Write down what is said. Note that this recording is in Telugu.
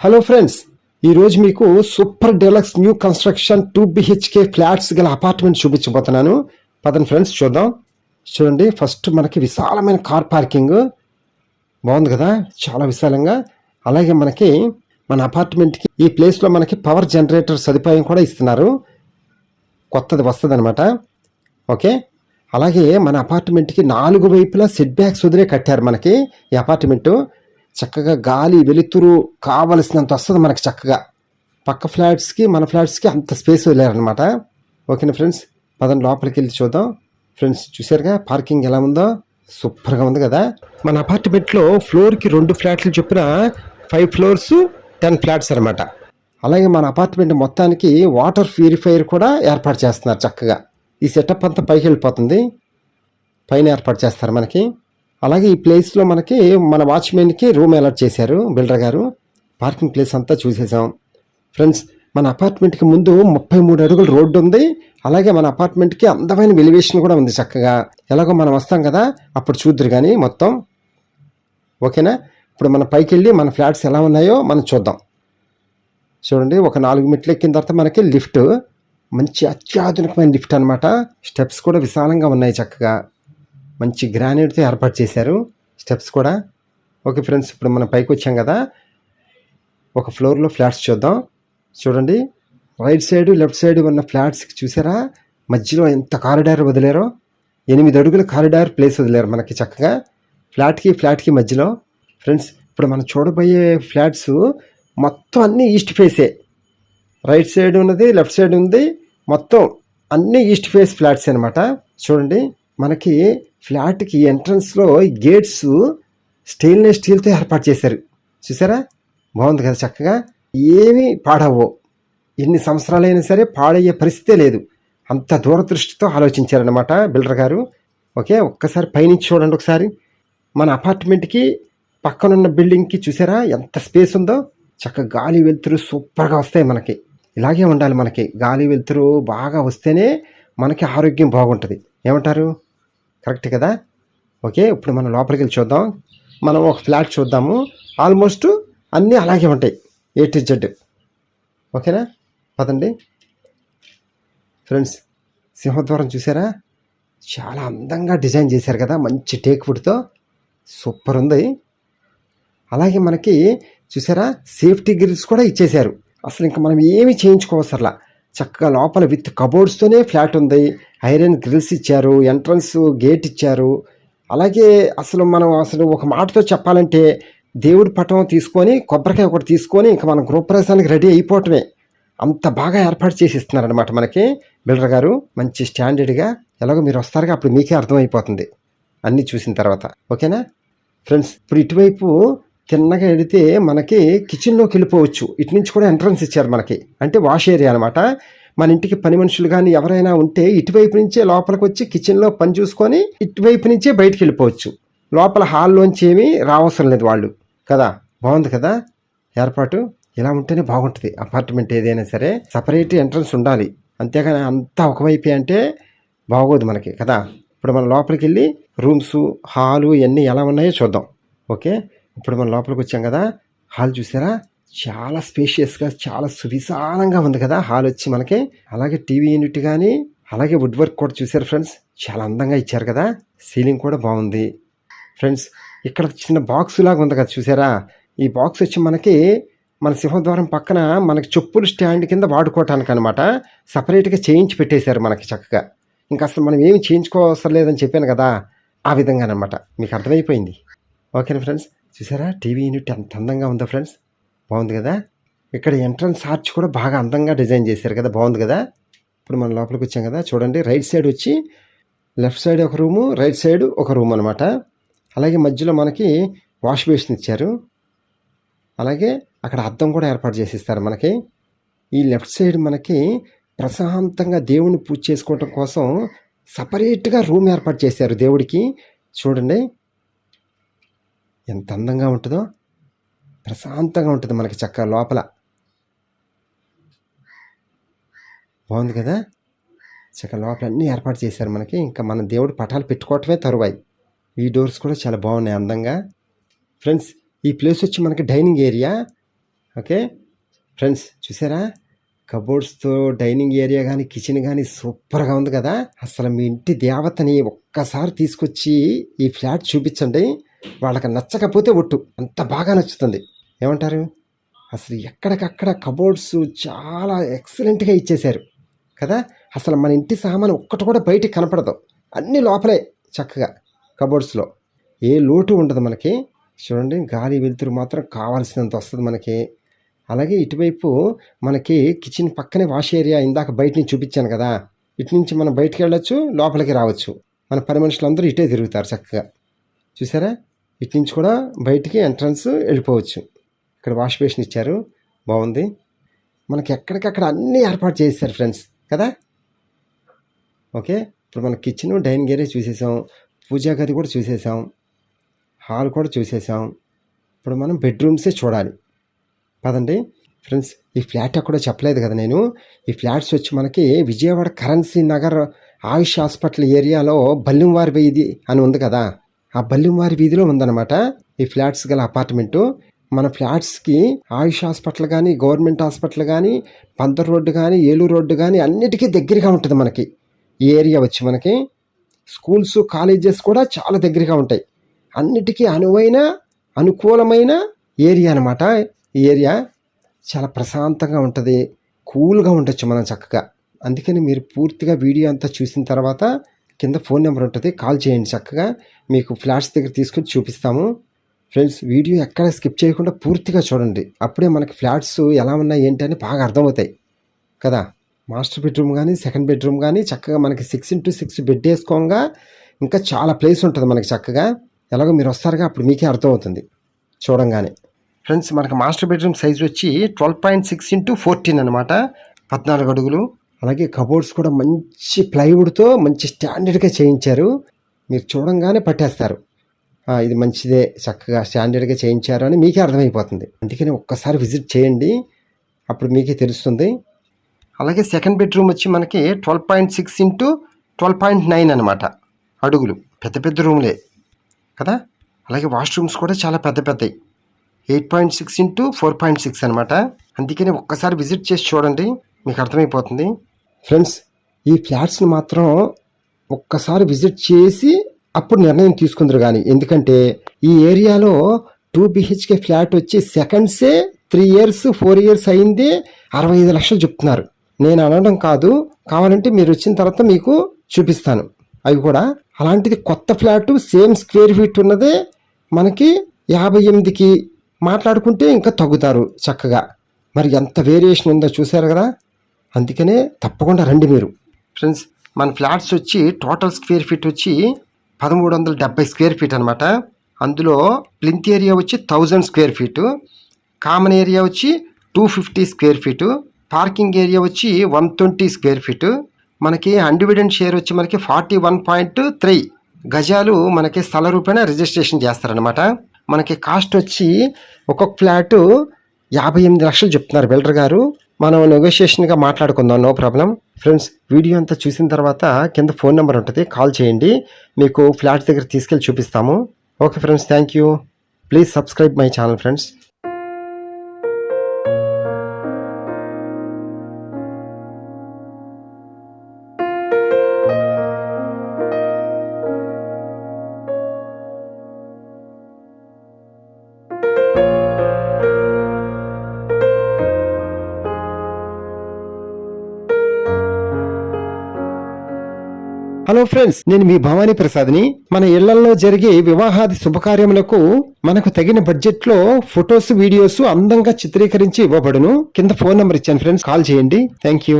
హలో ఫ్రెండ్స్, ఈరోజు మీకు super deluxe new construction 2 BHK flats గల అపార్ట్మెంట్ చూపించబోతున్నాను. పదండి ఫ్రెండ్స్ చూద్దాం. చూడండి, ఫస్ట్ మనకి విశాలమైన కార్ పార్కింగ్ బాగుంది కదా, చాలా విశాలంగా. అలాగే మనకి మన అపార్ట్మెంట్కి ఈ ప్లేస్లో మనకి పవర్ జనరేటర్ సదుపాయం కూడా ఇస్తున్నారు. కొత్తది వస్తుంది అనమాట. ఓకే, అలాగే మన అపార్ట్మెంట్కి 4 వైపులా సెట్ బ్యాక్స్ వదిలే కట్టారు మనకి ఈ అపార్ట్మెంటు. చక్కగా గాలి వెలుతురు కావలసినంత వస్తుంది మనకి. చక్కగా పక్క ఫ్లాట్స్కి మన ఫ్లాట్స్కి అంత స్పేస్ వదిలేరనమాట. ఓకేనా ఫ్రెండ్స్, పదండి లోపలికి వెళ్ళి చూద్దాం. ఫ్రెండ్స్ చూసారుగా పార్కింగ్ ఎలా ఉందో, సూపర్గా ఉంది కదా. మన అపార్ట్మెంట్లో ఫ్లోర్కి 2 ఫ్లాట్లు చొప్పున 5 ఫ్లోర్స్ 10 ఫ్లాట్స్ అనమాట. అలాగే మన అపార్ట్మెంట్ మొత్తానికి వాటర్ ప్యూరిఫైయర్ కూడా ఏర్పాటు చేస్తున్నారు చక్కగా. ఈ సెటప్ అంతా పైకి వెళ్ళిపోతుంది, పైన ఏర్పాటు చేస్తారు మనకి. అలాగే ఈ ప్లేస్లో మనకి మన వాచ్మెన్కి రూమ్ అలాట్ చేశారు బిల్డర్ గారు. పార్కింగ్ ప్లేస్ అంతా చూసేసాం. ఫ్రెండ్స్, మన అపార్ట్మెంట్కి ముందు 33 అడుగుల రోడ్డు ఉంది. అలాగే మన అపార్ట్మెంట్కి అందమైన వెలివేషన్ కూడా ఉంది చక్కగా. ఎలాగో మనం వస్తాం కదా, అప్పుడు చూద్దరు కానీ మొత్తం. ఓకేనా, ఇప్పుడు మన పైకి వెళ్ళి మన ఫ్లాట్స్ ఎలా ఉన్నాయో మనం చూద్దాం. చూడండి, ఒక 4 మెట్లు ఎక్కిన తర్వాత మనకి లిఫ్ట్, మంచి అత్యాధునికమైన లిఫ్ట్ అనమాట. స్టెప్స్ కూడా విశాలంగా ఉన్నాయి చక్కగా. మంచి గ్రానైట్తో ఏర్పాటు చేశారు స్టెప్స్ కూడా. ఓకే ఫ్రెండ్స్, ఇప్పుడు మనం పైకి వచ్చాం కదా, ఒక ఫ్లోర్లో ఫ్లాట్స్ చూద్దాం. చూడండి, రైట్ సైడ్ లెఫ్ట్ సైడ్ ఉన్న ఫ్లాట్స్కి చూసారా, మధ్యలో ఎంత కారిడార్ వదిలేరో. 8 అడుగుల కారిడార్ ప్లేస్ వదిలేరు మనకి చక్కగా ఫ్లాట్కి మధ్యలో. ఫ్రెండ్స్, ఇప్పుడు మనం చూడబోయే ఫ్లాట్స్ మొత్తం అన్నీ ఈస్ట్ ఫేసే. రైట్ సైడ్ ఉన్నది, లెఫ్ట్ సైడ్ ఉంది, మొత్తం అన్నీ ఈస్ట్ ఫేస్ ఫ్లాట్స్ అనమాట. చూడండి, మనకి ఫ్లాట్కి ఎంట్రన్స్లో గేట్స్ స్టెయిన్లెస్ స్టీల్తో ఏర్పాటు చేశారు. చూసారా, బాగుంది కదా చక్కగా. ఏమీ పాడవు, ఎన్ని సంవత్సరాలైనా సరే పాడయ్యే పరిస్థితే లేదు. అంత దూరదృష్టితో ఆలోచించారనమాట బిల్డర్ గారు. ఓకే, ఒక్కసారి పైనుంచి చూడండి ఒకసారి. మన అపార్ట్మెంట్కి పక్కనున్న బిల్డింగ్కి చూసారా ఎంత స్పేస్ ఉందో. చక్కగా గాలి వెలుతురు సూపర్గా వస్తాయి మనకి. ఇలాగే ఉండాలి మనకి, గాలి వెలుతురు బాగా వస్తేనే మనకి ఆరోగ్యం బాగుంటుంది. ఏమంటారు? కరెక్ట్ కదా. ఓకే, ఇప్పుడు మనం లోపలికి వెళ్ళి చూద్దాం. మనం ఒక ఫ్లాట్ చూద్దాము. ఆల్మోస్ట్ అన్నీ అలాగే ఉంటాయి, A to Z. ఓకేనా, పదండి. ఫ్రెండ్స్, సింహద్వారం చూసారా, చాలా అందంగా డిజైన్ చేశారు కదా, మంచి టేక్ వుడ్తో సూపర్ ఉంది. అలాగే మనకి చూసారా, సేఫ్టీ గ్రిల్స్ కూడా ఇచ్చేశారు. అసలు ఇంకా మనం ఏమీ చేయించుకోవసరలా. చక్కగా లోపల విత్ కబోర్డ్స్తోనే ఫ్లాట్ ఉంది. ఐరన్ గ్రిల్స్ ఇచ్చారు, ఎంట్రన్స్ గేట్ ఇచ్చారు. అలాగే మనం ఒక మాటతో చెప్పాలంటే దేవుడి పటం తీసుకొని కొబ్బరికాయ ఒకటి తీసుకొని ఇంకా మన గృహప్రవేశానికి రెడీ అయిపోవటమే. అంత బాగా ఏర్పాటు చేసి ఇస్తున్నారనమాట మనకి బిల్డర్ గారు. మంచి స్టాండర్డ్గా. ఎలాగో మీరు వస్తారుగా, అప్పుడు మీకే అర్థమైపోతుంది అన్నీ చూసిన తర్వాత. ఓకేనా ఫ్రెండ్స్, ఇప్పుడు ఇటువైపు తిన్నగా వెళితే మనకి కిచెన్లోకి వెళ్ళిపోవచ్చు. ఇటు నుంచి కూడా ఎంట్రన్స్ ఇచ్చారు మనకి, అంటే వాష్ ఏరియా అనమాట. మన ఇంటికి పని మనుషులు కానీ ఎవరైనా ఉంటే ఇటువైపు నుంచే లోపలికి వచ్చి కిచెన్లో పని చూసుకొని ఇటువైపు నుంచే బయటికి వెళ్ళిపోవచ్చు. లోపల హాల్లోంచి ఏమీ రావసరం లేదు వాళ్ళు కదా. బాగుంది కదా ఏర్పాటు. ఇలా ఉంటేనే బాగుంటుంది అపార్ట్మెంట్ ఏదైనా సరే. సపరేట్ ఎంట్రన్స్ ఉండాలి, అంతేగాని అంతా ఒకవైపే అంటే బాగోదు మనకి కదా. ఇప్పుడు మనం లోపలికి వెళ్ళి రూమ్స్, హాలు ఇవన్నీ ఎలా ఉన్నాయో చూద్దాం. ఓకే, ఇప్పుడు మనం లోపలికి వచ్చాం కదా. హాల్ చూసారా, చాలా స్పేషియస్గా, చాలా సువిశాలంగా ఉంది కదా హాల్ వచ్చి మనకి. అలాగే టీవీ యూనిట్ కానీ, అలాగే వుడ్ వర్క్ కూడా చూసారు ఫ్రెండ్స్, చాలా అందంగా ఇచ్చారు కదా. సీలింగ్ కూడా బాగుంది. ఫ్రెండ్స్, ఇక్కడ చిన్న బాక్స్ లాగా ఉంది కదా చూసారా. ఈ బాక్స్ వచ్చి మనకి మన సింహద్వారం పక్కన మనకి చెప్పులు స్టాండ్ కింద వాడుకోవటానికి అనమాట. సపరేట్గా చేయించి పెట్టేశారు మనకి చక్కగా. ఇంకా అసలు మనం ఏమి చేయించుకోవసరం లేదని చెప్పాను కదా, ఆ విధంగానమాట. మీకు అర్థమైపోయింది. ఓకేనా ఫ్రెండ్స్, చూసారా టీవీ యూనిట్ ఎంత అందంగా ఉందో ఫ్రెండ్స్, బాగుంది కదా. ఇక్కడ ఎంట్రన్స్ ఆర్చ్ కూడా బాగా అందంగా డిజైన్ చేశారు కదా, బాగుంది కదా. ఇప్పుడు మనం లోపలికి వచ్చాం కదా, చూడండి రైట్ సైడ్ వచ్చి లెఫ్ట్ సైడ్ ఒక రూము, రైట్ సైడ్ ఒక రూమ్ అనమాట. అలాగే మధ్యలో మనకి వాష్ బేసిన్ ఇచ్చారు. అలాగే అక్కడ అద్దం కూడా ఏర్పాటు చేసి ఇస్తారు మనకి. ఈ లెఫ్ట్ సైడ్ మనకి ప్రశాంతంగా దేవుడిని పూజ చేసుకోవటం కోసం సపరేట్గా రూమ్ ఏర్పాటు చేశారు దేవుడికి. చూడండి ఎంత అందంగా ఉంటుందో, ప్రశాంతంగా ఉంటుంది మనకి చక్కగా లోపల. బాగుంది కదా, చక్కగా లోపల అన్నీ ఏర్పాటు చేశారు మనకి. ఇంకా మన దేవుడి పటాలు పెట్టుకోవటమే తరువాయి. ఈ డోర్స్ కూడా చాలా బాగున్నాయి అందంగా. ఫ్రెండ్స్, ఈ ప్లేస్ వచ్చి మనకి డైనింగ్ ఏరియా. ఓకే ఫ్రెండ్స్, చూసారా కబోర్డ్స్తో డైనింగ్ ఏరియా కానీ కిచెన్ కానీ సూపర్గా ఉంది కదా. అసలు మీ ఇంటి దేవతని ఒక్కసారి తీసుకొచ్చి ఈ ఫ్లాట్ చూపించండి, వాళ్ళకి నచ్చకపోతే ఒట్టు, అంత బాగా నచ్చుతుంది. ఏమంటారు? అసలు ఎక్కడికక్కడ కబోర్డ్స్ చాలా ఎక్సలెంట్గా ఇచ్చేశారు కదా. అసలు మన ఇంటి సామాను ఒక్కటి కూడా బయటికి కనపడదు, అన్నీ లోపలే చక్కగా కబోర్డ్స్లో. ఏ లోటు ఉండదు మనకి. చూడండి, గాలి వెలుతురు మాత్రం కావాల్సినంత వస్తుంది మనకి. అలాగే ఇటువైపు మనకి కిచెన్ పక్కనే వాష్ ఏరియా, ఇందాక బయట నుంచి చూపించాను కదా, ఇటు నుంచి మనం బయటికి వెళ్ళొచ్చు, లోపలికి రావచ్చు. మన పని మనుషులందరూ ఇటే తిరుగుతారు చక్కగా. చూసారా, ఇటు నుంచి కూడా బయటికి ఎంట్రన్స్ వెళ్ళిపోవచ్చు. ఇక్కడ వాష్ బేసిన్ ఇచ్చారు, బాగుంది. మనకి ఎక్కడికక్కడ అన్నీ ఏర్పాటు చేశారు ఫ్రెండ్స్ కదా. ఓకే, ఇప్పుడు మన కిచెన్ డైనింగ్ ఏరియా చూసేసాం, పూజా గది కూడా చూసేసాం, హాల్ కూడా చూసేసాం. ఇప్పుడు మనం బెడ్రూమ్సే చూడాలి పదండి ఫ్రెండ్స్. ఈ ఫ్లాట్ కూడా చెప్పలేదు కదా నేను. ఈ ఫ్లాట్స్ వచ్చి మనకి విజయవాడ కరెన్సీ నగర్ ఆయుష్ హాస్పిటల్ ఏరియాలో బల్లింవారి వీధి అని ఉంది కదా, ఆ బల్లింవారి వీధిలో ఉందన్నమాట ఈ ఫ్లాట్స్ గల అపార్ట్మెంటు. మన ఫ్లాట్స్కి ఆయుష్ హాస్పిటల్ కానీ, గవర్నమెంట్ హాస్పిటల్ కానీ, పంతర్ రోడ్డు కానీ, ఏలూరు రోడ్డు కానీ అన్నిటికీ దగ్గరగా ఉంటుంది మనకి ఈ ఏరియా వచ్చి. మనకి స్కూల్స్ కాలేజెస్ కూడా చాలా దగ్గరగా ఉంటాయి. అన్నిటికీ అనుకూలమైన ఏరియా అనమాట. ఈ ఏరియా చాలా ప్రశాంతంగా ఉంటుంది, కూల్గా ఉండొచ్చు మనం చక్కగా. అందుకని మీరు పూర్తిగా వీడియో అంతా చూసిన తర్వాత కింద ఫోన్ నెంబర్ ఉంటుంది, కాల్ చేయండి. చక్కగా మీకు ఫ్లాట్స్ దగ్గర తీసుకొని చూపిస్తాము. ఫ్రెండ్స్, వీడియో ఎక్కడ స్కిప్ చేయకుండా పూర్తిగా చూడండి, అప్పుడే మనకి ఫ్లాట్స్ ఎలా ఉన్నాయి ఏంటి అని బాగా అర్థమవుతాయి కదా. మాస్టర్ బెడ్రూమ్ కానీ, సెకండ్ బెడ్రూమ్ కానీ చక్కగా మనకి 6x6 బెడ్ వేసుకోగా ఇంకా చాలా ప్లేస్ ఉంటుంది మనకి చక్కగా. ఎలాగో మీరు వస్తారుగా, అప్పుడు మీకే అర్థమవుతుంది చూడంగానే. ఫ్రెండ్స్, మనకి మాస్టర్ బెడ్రూమ్ సైజ్ వచ్చి 12.6x14 అనమాట, 14 అడుగులు. అలాగే కబోర్డ్స్ కూడా మంచి ప్లైవుడ్తో మంచి స్టాండర్డ్గా చేయించారు, మీరు చూడంగానే పట్టేస్తారు ఇది మంచిదే, చక్కగా స్టాండర్డ్గా చేయించారు అని మీకే అర్థమైపోతుంది. అందుకని ఒక్కసారి విజిట్ చేయండి, అప్పుడు మీకే తెలుస్తుంది. అలాగే సెకండ్ బెడ్రూమ్ వచ్చి మనకి 12.6x12.9 అనమాట అడుగులు, పెద్ద పెద్ద రూమ్లే కదా. అలాగే వాష్రూమ్స్ కూడా చాలా పెద్ద పెద్దవి, 8.6x4.6 అనమాట. అందుకని ఒక్కసారి విజిట్ చేసి చూడండి, మీకు అర్థమైపోతుంది. ఫ్రెండ్స్, ఈ ఫ్లాట్స్ని మాత్రం ఒక్కసారి విజిట్ చేసి అప్పుడు నిర్ణయం తీసుకుందరు కానీ, ఎందుకంటే ఈ ఏరియాలో 2 BHK ఫ్లాట్ వచ్చి సెకండ్సే 3 years 4 years అయింది 65 లక్షలు చెప్తున్నారు. నేను అనడం కాదు, కావాలంటే మీరు వచ్చిన తర్వాత మీకు చూపిస్తాను అవి కూడా. అలాంటిది కొత్త ఫ్లాట్ సేమ్ స్క్వేర్ ఫీట్ ఉన్నదే మనకి 58కి మాట్లాడుకుంటే ఇంకా తగ్గుతారు చక్కగా. మరి ఎంత వేరియేషన్ ఉందో చూసారు కదా. అందుకనే తప్పకుండా రండి మీరు. ఫ్రెండ్స్, మన ఫ్లాట్స్ వచ్చి టోటల్ స్క్వేర్ ఫీట్ వచ్చి 1370 స్క్వేర్ ఫీట్ అనమాట. అందులో ప్లింత్ ఏరియా వచ్చి 1000 స్క్వేర్ ఫీటు, కామన్ ఏరియా వచ్చి 250 స్క్వేర్ ఫీటు, పార్కింగ్ ఏరియా వచ్చి 120 స్క్వేర్ ఫీటు. మనకి అన్డివిడెంట్ షేర్ వచ్చి మనకి 41.3 గజాలు మనకి స్థల రూపేణ రిజిస్ట్రేషన్ చేస్తారనమాట. మనకి కాస్ట్ వచ్చి ఒక్కొక్క ఫ్లాటు 58 లక్షలు చెప్తున్నారు బిల్డర్ గారు. మనం నెగోషియేషన్గా మాట్లాడుకుందాం, నో ప్రాబ్లం. ఫ్రెండ్స్, వీడియో అంతా చూసిన తర్వాత కింద ఫోన్ నెంబర్ ఉంటుంది, కాల్ చేయండి, మీకు ఫ్లాట్స్ దగ్గర తీసుకెళ్ళి చూపిస్తాము. Okay friends, thank you. Please subscribe my channel friends. Hello friends, నేను మీ భవానీ ప్రసాద్ని. మన ఇళ్లలో జరిగే వివాహాది శుభకార్యములకు మనకు తగిన బడ్జెట్ లో ఫొటోస్, వీడియోస్ అందంగా చిత్రీకరించి ఇవ్వబడును. కింద ఫోన్ నెంబర్ ఇచ్చాను ఫ్రెండ్స్, కాల్ చేయండి. Thank you.